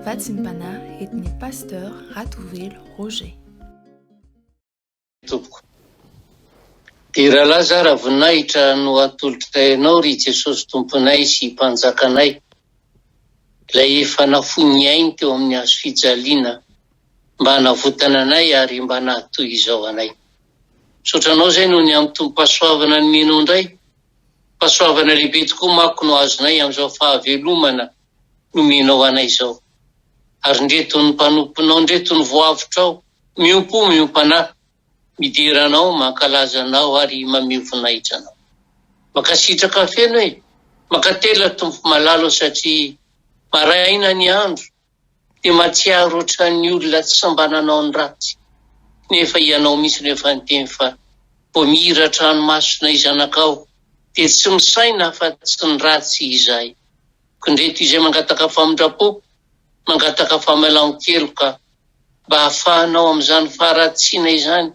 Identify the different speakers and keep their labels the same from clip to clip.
Speaker 1: Vatsimpana etny pasteur Ratovelo Roger.
Speaker 2: Dia raha zara voninahitra no atolotra ianao ry Jesosy tomponay sy mpanjakanay, ilay efa nafoy ainy teo amin'ny hazo fijaliana mba hanavotana anay ary mba nahatoy izao anay. Sotranao zay no ny amin'ny tompo-pahasoavana ny menao indray, pahasoavana lehibe tokoa manko no azonay amin'izao fahavelomana no menao anay izao. Ary ndreto ny mpanomponao, ndreto ny voavotrao, miompanahy, midiranao, mankalazanao ary mame voninahitra anao. Makasitraka feno hoe, makatela tompo malalo satria maraina ny andro, dia mahatsiaro ohatran'ny olona tsy sambananao ny ratsy. Nefa ianao misy rehefa niteny fa vao mihiratra ranomasina izanakao, dia tsy misaina fa tsy ny ratsy izay. Kondreto izay mangataka famindrapo, mangataka famelan-keloka, mba hahafahanao amin'izany faharatsiana izany,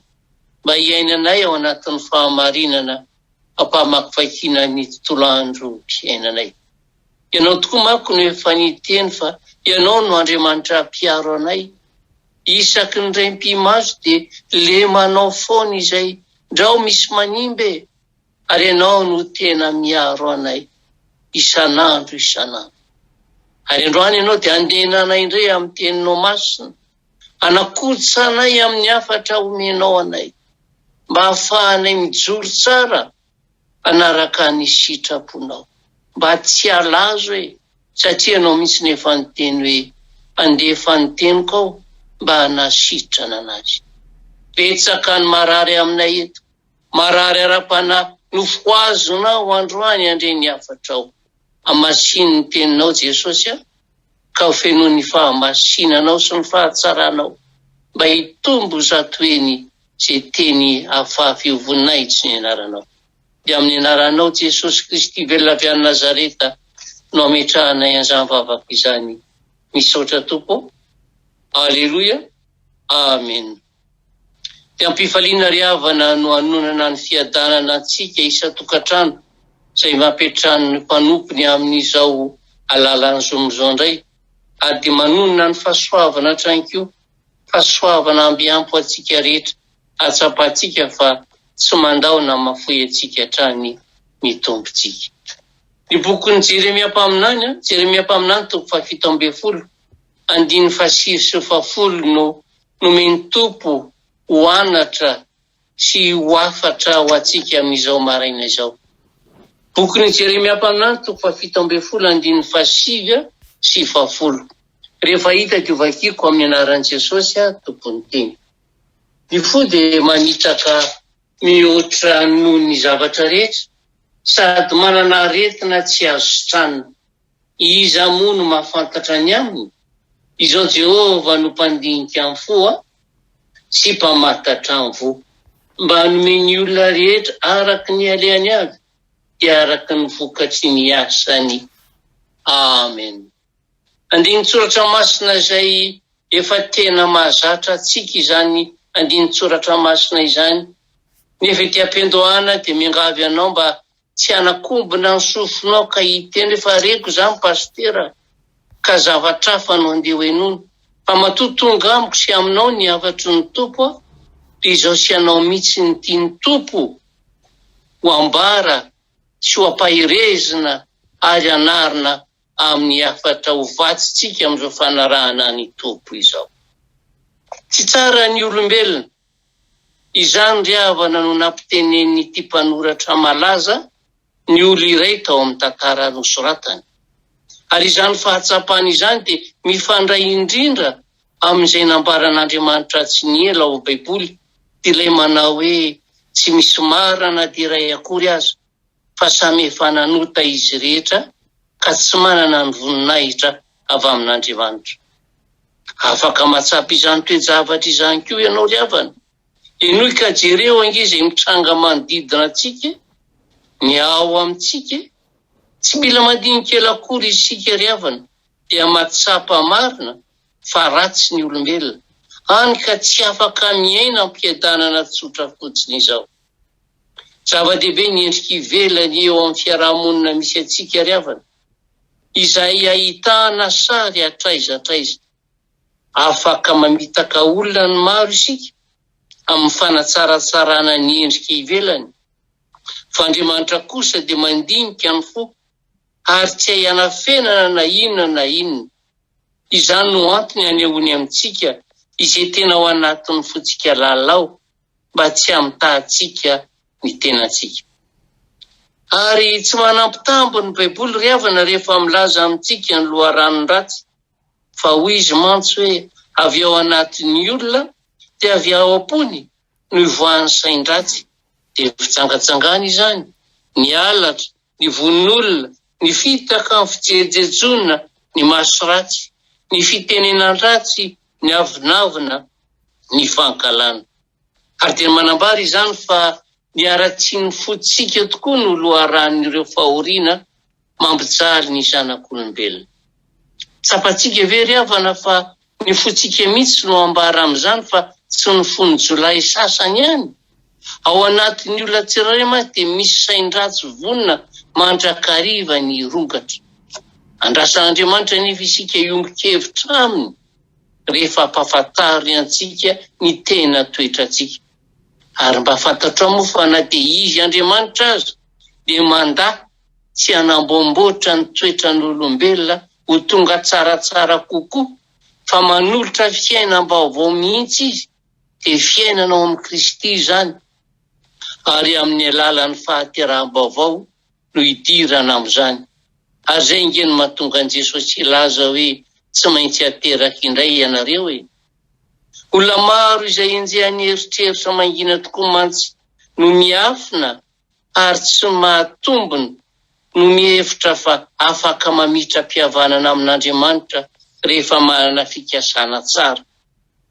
Speaker 2: mba hiainanay ao anatin'ny fahamarinana, ampahamakivakiana ny tontolo andro fiainanay. Ianao tokoa manko no efa niteny fa ianao no Andriamanitra mpiaro anay. Isaky ny raim-pimazo dia lemanao foana izay ndrao misy manimbe, ary ianao no tena miaro anay isan'andro. Ary androany ianao dia andehananay indray amin'ny teninao masina, anakodisa anay amin'ny hafatra omenao anay, mba hahafahanay mijoro tsara anaraka ny sitraponao, mba tsy halazo hoe, satria ianao mihitsy nefa niteny hoe andefa ny teniko ao mba hanasitrana anazy. Betsaka ny marary aminay eto, marary ara-panahy nofoazonao androany andreny hafatrao. Amasiny ny teninao Jesosy ka ho fenoan'ny fahamasinanao sy ny fahatsaranao, mba hitombo zatoeny izay teny afafy io voninahitra ny anaranao. Dia amin'ny anaranao Jesosy Kristy velona avy any Nazareta no ametrahanay an'izany vavaka izany misaotra Tompo. Aleluia, amen. Dia ampifaliana ry havana no hanonana ny fiadanana antsika isa-tokantrano, izay mampetrany ny mpanompony amin'izao alalan'izao indray, ary dia manonona ny fahasoavana hatrany fahasoavana ambiampo antsika rehetra, atsapantsika fa tsy mandao na mafoy antsika hatrany ny tompontsika. Ny bokin'ny Jeremia mpaminany toko 7:10, 5:10 nomeny Tompo ho anatra sy ho afatra ho antsika amin'izao maraina izao. Bokin'ny Jeremia mpaminany toko 7:5, 5:10. Rehefa hita dio vakiko amin'ny anaran'i Jesosy tompony teny. Ny fo dia manitraka mihoatra noho ny zavatra rehetra, sady manana aretina tsy azo sitrana. Iza moa no mahafantatra ny aminy? Izao Jehova no mpandinika amin'ny fo sy mpamantatra amin'ny vo, mba hanome ny olona rehetra araky ny aleany avy, dia araky ny vokatry ny asany. Amen. Andiny tsoratra masina izay efa tena mahazatra antsika izany andiny tsoratra masina izany. Nefa ety am-piandohana dia miangavy anao mba tsy hanakombona ny sofinao ka hiteny rehefa reko izany pastera, ka zavatra hafa no andeha hoenono. Fa matotonga amiko sy aminao ny hafatry ny Tompo, dia izao sy anao mihitsy ny tiany Tompo ho ambara sy ho ampahirezina ary anarina amin'ny hafatra ho vatsintsika amin'izao fanarahana ny Tompo izao. Tsy tsara ny olombelona, izany ry havana no nampitenen'ity mpanoratra malaza ny olo iray tao amin'ny tantara nosoratany. Ary izany fahatsapana izany dia mifandray indrindra amin'izay nambaran'Andriamanitra tsy ny ela ao Baiboly, dia ilay manao hoe tsy misy marana dia iray akory aza, fa samy efa nanota izy rehetra ka tsy manana ny voninahitra avy amin'Andriamanitra. Afaka mahatsapa izany toe-javatra izany koa ianao ry havana. Enoy ka jereo angizy mitranga manodidina antsika, ny ao amintsika, tsy mila mandinikely akory isika ry havana, dia mahatsapa marina fa ratsy ny olombelona, hany ka tsy afaka miaina ampiadanana tsotra fotsiny izao. Zava-dehibe ny endrika ivelany eo amin'ny fiarahamonina misy antsika ry havana. izay ahitana sary atraizatraiza. Afaka mamitaka olona ny maro isika amin'ny fanatsaratsarana ny endrika ivelany. Fa Andriamanitra kosa dia mandinika ny fo ary tsy hanafenana na inona. Izany no antony anehoany amintsika izay tena ao anatin'ny fotsika lalao mba tsy hamitahantsika ny tenantsika. Ary tsy manampy tambo ny Baiboly ry havana rehefa milaza amintsika ny loharanony ratsy. Fa hoy izy mantsy hoe avy ao anatin'ny olona dia avy ao am-pony no ivoahan'ny sain-dratsy. Dia fitsangatsangana izany, ny halatra, ny vonon'olona, ny fitaka amin'ny fijerijejona, ny maso ratsy, ny fitenenan ratsy, ny avinavina, ny fankalana. Ary dia manambara izany fa ny aratsian'ny fotsika tokoa no loharan'ireo fahoriana mampijaly ny zanak'olombelona. Tsapantsika ve ry havana fa ny fotsika mihitsy no ambara amin'izany fa tsy ny fony jolay sasany ihany. Ao anatin'ny olona tsirairay dia misy sain-dratsy vonona mandrakariva ny rogatra. Andrasan'Andriamanitra nefa isika iombon-kevitra aminy rehefa ampahafantariny antsika ny tena toetrantsika. Ary mba fantatrao moa fa na dia izy Andriamanitra aza dia mandà tsy hanambomboatra ny toetran'olombelona ho tonga tsaratsara kokoa, fa manolotra fiainam-baovao mihitsy izy, dia fiainanao amin'ny Kristy izany. Ary amin'ny alalan'ny fahateraham-baovao no idirana amin'izany. Ary izay ingeny mahatonga an'i Jesosy ilaza hoe tsy maintsy hateraka indray ianareo hoe. Olona maro izay enjehany eritreritra mangina tokoa mantsy no miafina ary tsy mahatombona no mihevitra fa afaka mamitra-pihavanana amin'Andriamanitra rehefa manana fikasana tsara.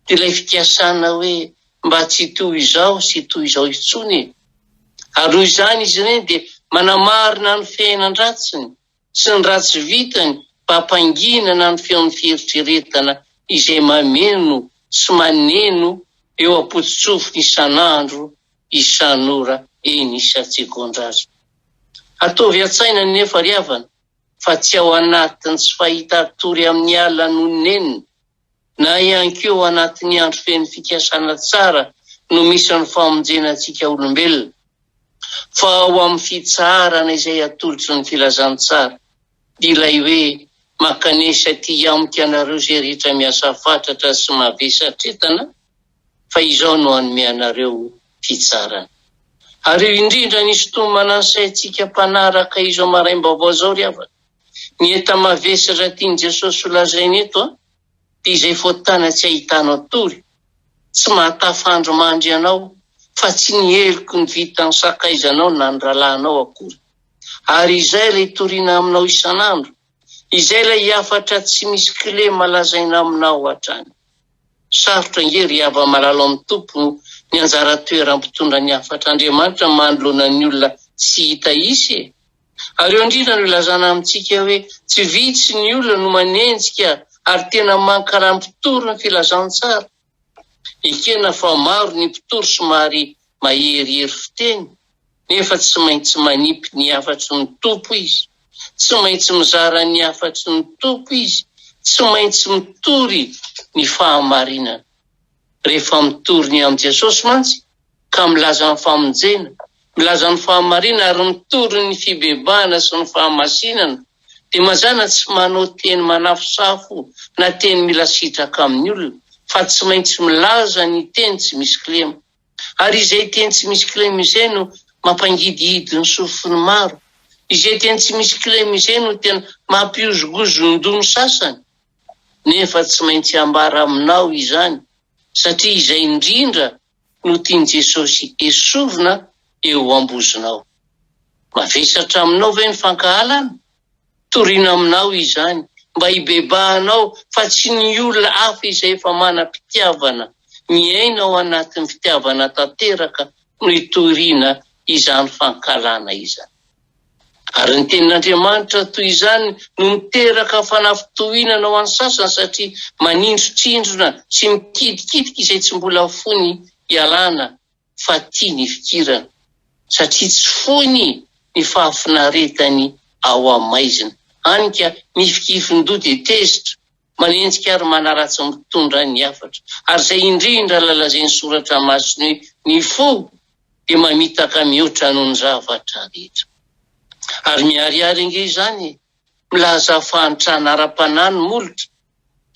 Speaker 2: Dia ilay fikasana hoe mba tsy toy izao sy toy izao intsony. Ary noho izany izy ireny dia manamarina ny fiainan-dratsiny sy ny ratsy vitany mba hampanginana ny feon'ny fieritreretana izay mameno sy maneno eo am-potsotsofiny isan'andro, isan'ora, eny isan-tsekondraza. Ataovy an-tsaina nefa ry havana fa tsy ao anatiny tsy fahita tory amin'ny alina nonenina na ihany koa ao anatin'ny andro feno fikasana tsara no misy ny famonjenantsika olombelona, fa ao amin'ny fitsarana izay atolotry ny filazantsara. Dia ilay hoe makanesa ty amika anareo izay rehetra miasa fatratra sy mavesatretana, fa izao no hanome anareo fitsarana. Ary indrindra ny sotomana ny saintsika mpanaraka izao maraim-baovao izao ry havana. Ny enta mavesatra tiany Jesosy ho lazainy eto, dia izay foatana tsy ahitanao tory, tsy mahatafandro mandry anao, fa tsy ny heliko ny vitany sakaizanao na ny ralahanao akory. Ary izay ilay toriana aminao isan'andro, izay ilay hiafatra tsy misy kile malazaina aminao hatrany. Sarotra ngery hava malalo amin'ny tompo ny anjara toeram-pitondra ny hafatr'Andriamanitra manoloana ny olona tsy hita isy. Ary eo indrindra no ilazana amintsika hoe tsy vitsy ny olona no manenjika ary tena mankaram-pitory ny filazantsara. Ekena fa maro ny mpitory somary maherihery fiteny, nefa tsy maintsy manipy ny hafatry ny tompo izy, tsy maintsy mizara ny hafatry ny tompo izy, tsy maintsy mitory ny fahamarinana. Rehefa mitory ny amin'i Jesosy mantsy ka milaza ny famonjena, milaza ny fahamarinana ary mitory ny fibebahana sy ny fahamasinana, dia mazana tsy manao teny manafosafo na teny mila sitraka amin'ny olona, fa tsy maintsy milaza ny teny tsy misy kilema. Ary izay teny tsy misy kilema izay no mampangidihidy ny sofiny maro. Izay teny tsy misy kilema izay no tena mampihozogozon-dono sasany. Nefa tsy maintsy ambara aminao izany, satria izay indrindra no tiany Jesosy esorina eo ambozonao. Mavesatra aminao ve ny fankahalana? Toriana aminao izany, mba hibebahanao fa tsy ny olona hafa izay efa manam-pitiavana, miaina ao anatin'ny fitiavana tanteraka no hitoriana izany fankalana izany. Ary ny tenin'Andriamanitra toy izany no miteraka fanafitohinana ho an'ny sasany satria manindrotrindrona sy mikidikitika izay tsy mbola fony hialana fa tia ny fikirana, satria tsy fony ny fahafinaretany ao amaizina anika mifikifindò dia tezitra manenjika ary manaratsy mitondra ny hafatra ary izay indrindra lalazany soratra masiny ny fo dia mamitaka mihoatra noho ny zavatra rehetra ary miariary inge izany milaza fahantrana ara-panahy ny molotra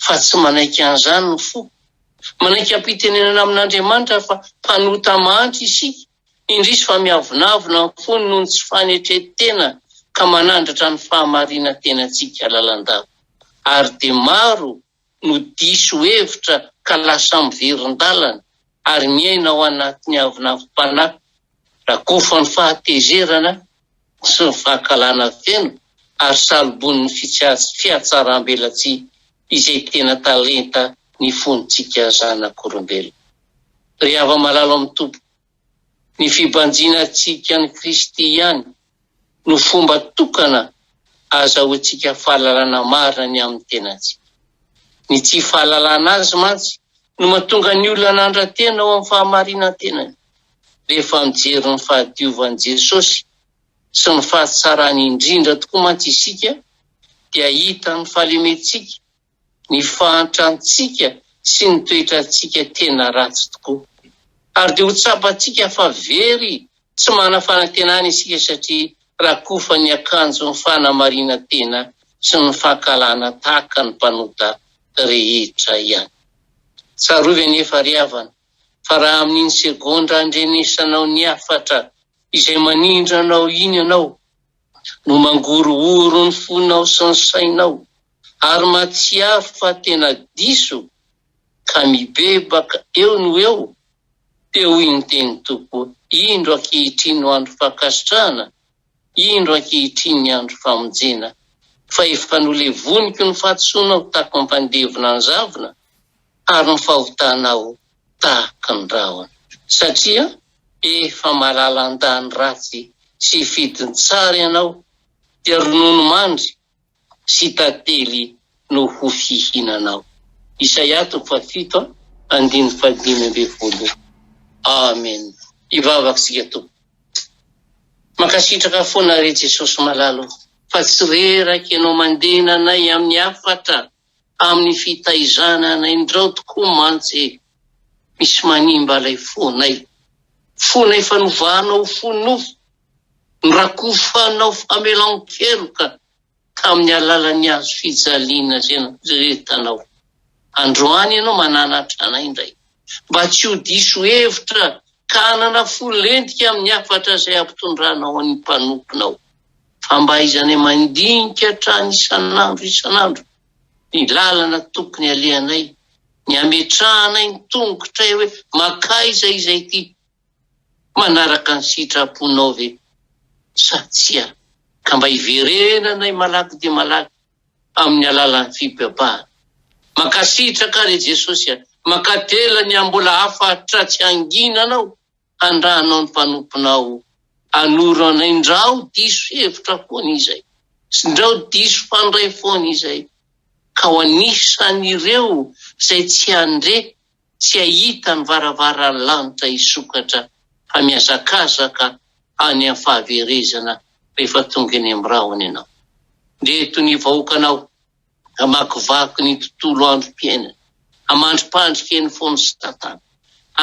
Speaker 2: fa tsy manaiky an'izany ny fo manaiky ampitenenana amin'Andriamanitra fa mpanota mahantra isika indrisy fa miavonavona ny fony noho ny tsy fanetretena ka manandratra ny fahamarina tenantsika lalandava ary dia maro no diso hevitra ka lasa miverin-dalana ary miaina ao anatin'ny avinavim-panahy rakofa ny fahatezerana sy ny fahakalana feno ary salobon'ny fiatsaram-belatsy izay tena talenta ny fontsika zanak'olombelona. Ry hava malalo amin'ny tompo, ny fibanjinantsika ny Kristy ihany no fomba tokana azahoantsika fahalalana marina amin'ny tenantsika. Ny tsy fahalalana azy mantsy no mahatonga ny olona nandra-tena ao amin'ny fahamarinan-tenany. Rehefa mijery ny fahadiovan'i Jesosy sy ny fahatsarany indrindra tokoa mantsy isika dia hita ny fahalementsika, ny fahantrantsika sy ny toetrantsika tena ratsy tokoa. Ary dia ho tsapantsika fa very tsy mana fanantenana isika satria rakofa ny akanjo ny fanamarinantena sy ny fahakalana tahaka ny mpanota rehetra ihany. Tsarovy anefa ry havana fa raha amin'iny segondra andrenesanao ny hafatra izay manindranao iny ianao no mangorohoro ny fonao sy ny sainao ary matsiaro fa tena diso ka mibebaka eo no eo dia hoy ny teny Tompo, indro ankehitriny no andro fankasitrahana, indro ankehitriny ny andro famonjena, fa efa nolevoniky ny fahatsoanao tahaka ny mpandevona ny zavona ary ny fahotanao tahaka ny rahona. Satria efa malalan-dany ratsy sy fidiny tsara ianao dia ronono mandry sy tantely no ho fihinanao. Isaia 7:5-10. Amen. Ivavaka sika Tompo. Mankasitraka foana re Jesosy malalo fa tsy reraka ianao mandena anay amin'ny hafatra amin'ny fitaizana indrao tokoa mantsy misy manimba ilay fonay. Fonay fanovahanao fonofo, norakofanao famelan-keloka tamin'ny alalan'ny hazo fijaliana izay rehetanao. Androany ianao mananatra anay indray mba tsy ho diso hevitra ka hanana folentika amin'ny hafatra izay ampitondranao any mpanomponao. Fa mba izany mandinika hatrany isanandro ny lalana tokony alehanay, ny ametrahanay ny tongotray hoe makaiza izay ty manaraka ny sitraponao ve satsia ka mba hiverenanay malaky dia malaky amin'ny alalan'ny fibebahana. Makasitraka re Jesosy, makatela ny ambola hafatra tsy anginanao andranao ny mpanomponao anoro anay ndrao diso hevitra foana izay sy ndrao diso fandray foana izay ka ho anisan'ireo izay tsy andre tsy ahita ny varavaran'ny lanitra isokatra fa miazakazaka any amin'ny fahaverezana rehefa tonga eny amin'ny rahona ianao. Reto ny vahoakanao amakivaky ny tontolo androm-piainana, amandrim-pandrika eny foany Satana,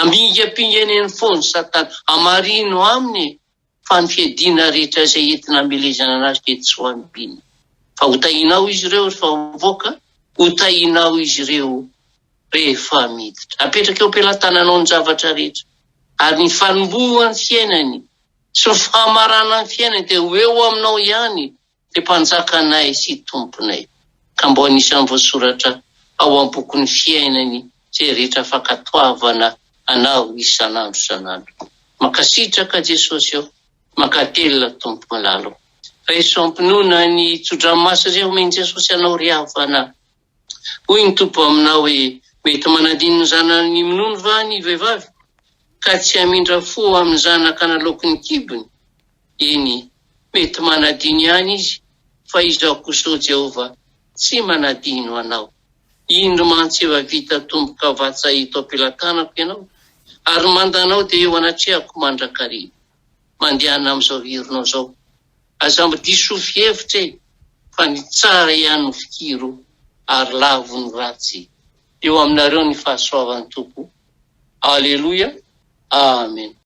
Speaker 2: amingapingana eny foany Satana, amarino aminy fa ny fiadiana rehetra izay entina hamelezana anazy dia tsy ho ambiny. Fa hotahinao izy ireo rehefa mivoaka, hotahinao izy ireo rehefa miditra. Apetraka eo am-pelantananao ny zavatra rehetra ary ny fanombohan'ny fiainany sy ny fahamarana ny fiainany dia ho eo aminao ihany dia mpanjakanay sy tomponay. Ka mbo anisan'ny voasoratra ao am-bokin'ny fiainany izay rehetra fankatoavana anao isanandro. Makasitraka Jesosy eo, makatelina Tompo malalo. Rehefa ampinoana ny tsodranomasy ireo omeny Jesosy anao ry havana. Hoy ny Tompo aminao hoe mety manadino ny zanany minono va ny vehivavy ka tsy hamindra fo amin'ny zanaka nalaoko ny kibony? Eny, mety manadino ihany izy fa izaho kosa o Jehova tsy manadino anao. Indro mantsy efa vita tomboka vatsa hito am-pelantanako ianao ary mandanao dia eo anatrehako mandrakariva. Mandehana amin'izao hirinao izao. Aza mbo diso fihevitra e, fa ny tsara ihany no fikiro ary lavo ny ratsy. Eo aminareo ny fahasoavan'ny Tompo. Aleloia. Amen.